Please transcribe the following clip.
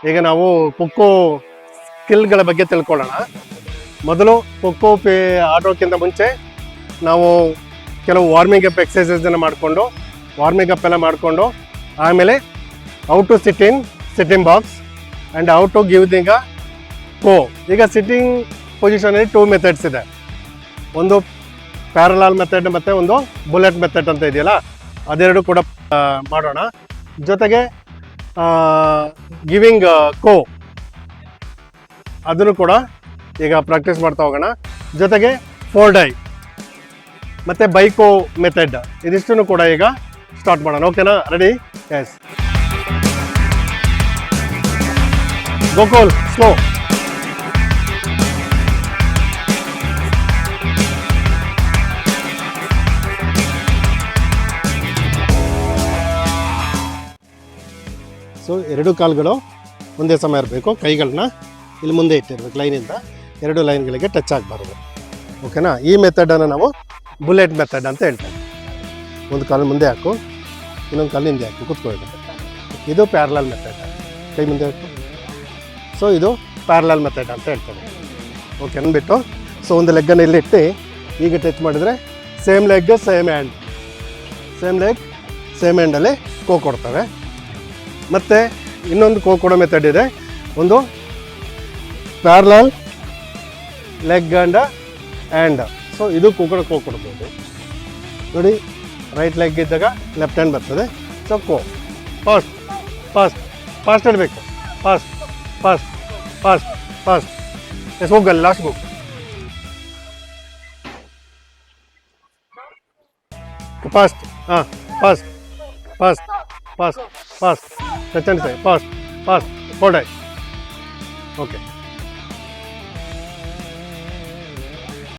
ಈಗ ನಾವು ಖೋಖೋ ಸ್ಕಿಲ್ಗಳ ಬಗ್ಗೆ ತಿಳ್ಕೊಳ್ಳೋಣ. ಮೊದಲು ಖೋಖೋ ಆಡೋಕ್ಕಿಂತ ಮುಂಚೆ ನಾವು ಕೆಲವು ವಾರ್ಮಿಂಗ್ ಅಪ್ ಎಕ್ಸಸೈಸನ್ನು ಮಾಡಿಕೊಂಡು ಆಮೇಲೆ how to sitting box and how to give ದಿಂಗ್ ಕೋ. ಈಗ ಸಿಟ್ಟಿಂಗ್ ಪೊಸಿಷನಲ್ಲಿ 2 ಮೆಥಡ್ಸ್ ಇದೆ. ಒಂದು ಪ್ಯಾರಲಾಲ್ ಮೆಥಡ್ ಮತ್ತು ಒಂದು ಬುಲೆಟ್ ಮೆಥಡ್ ಅಂತ ಇದೆಯಲ್ಲ, ಅದೆರಡು ಕೂಡ ಮಾಡೋಣ. ಜೊತೆಗೆ ಗಿವಿಂಗ್ ಕೋ ಅದನ್ನು ಕೂಡ ಈಗ ಪ್ರಾಕ್ಟೀಸ್ ಮಾಡ್ತಾ ಹೋಗೋಣ. ಜೊತೆಗೆ 4 ಡೈ ಮತ್ತು ಬೈಕೋ ಮೆಥಡ್ ಇದಿಷ್ಟನ್ನು ಕೂಡ ಈಗ ಸ್ಟಾರ್ಟ್ ಮಾಡೋಣ. ಓಕೆನಾ? Ready? Yes. Gokul slow. So 2 ಕಾಲುಗಳು ಒಂದೇ ಸಮಯ ಇರಬೇಕು. ಕೈಗಳನ್ನ ಇಲ್ಲಿ ಮುಂದೆ ಇಟ್ಟಿರ್ಬೇಕು ಲೈನಿಂದ, 2 ಲೈನ್ಗಳಿಗೆ ಟಚ್ ಆಗಬಾರ್ದು. ಓಕೆನಾ? ಈ ಮೆಥಡನ್ನು ನಾವು ಬುಲೆಟ್ ಮೆಥಡ್ ಅಂತ ಹೇಳ್ತೇವೆ. ಒಂದು ಕಾಲು ಮುಂದೆ ಹಾಕು, ಇನ್ನೊಂದು ಕಾಲು ಹಿಂದೆ ಹಾಕು, ಕೂತ್ಕೊಳ್ಬೇಕು. ಇದು ಪ್ಯಾರಲಲ್ ಮೆಥಡ್, ಕೈ ಮುಂದೆ ಹಾಕು. ಸೊ ಇದು ಪ್ಯಾರಲಲ್ ಮೆಥಡ್ ಅಂತ ಹೇಳ್ತೇವೆ. ಓಕೆ ಅಂದ್ಬಿಟ್ಟು ಸೊ ಒಂದು ಲೆಗ್ಗನ್ನು ಇಲ್ಲಿಟ್ಟು ಈಗ ಟಚ್ ಮಾಡಿದರೆ ಸೇಮ್ ಲೆಗ್ ಸೇಮ್ ಹ್ಯಾಂಡಲ್ಲಿ ಕೋ ಕೊಡ್ತವೆ. ಮತ್ತು ಇನ್ನೊಂದು ಕೋ ಕೊಡೋ ಮೆಥಡ್ ಇದೆ. ಒಂದು parallel leg and hand. So ಇದು ಕೋ ಕೊಡ್ಬೋದು ನೋಡಿ. ರೈಟ್ ಲೆಗ್ ಇದ್ದಾಗ ಲೆಫ್ಟ್ ಹ್ಯಾಂಡ್ ಬರ್ತದೆ. ಸೊ ಕೋ ಫಾಸ್ಟ್ ಇಡಬೇಕು. ಫಾಸ್ಟ್ ಎಸ್ ಹೋಗಲ್ಲ, ಲಾಸ್ಟ್ ಹೋಗು. ಫಾಸ್ಟ್ ಟಚ್ ಅಂಡ್ ಸೈ ಫಾಸ್ಟ್ 4 ಡೈ. ಓಕೆ.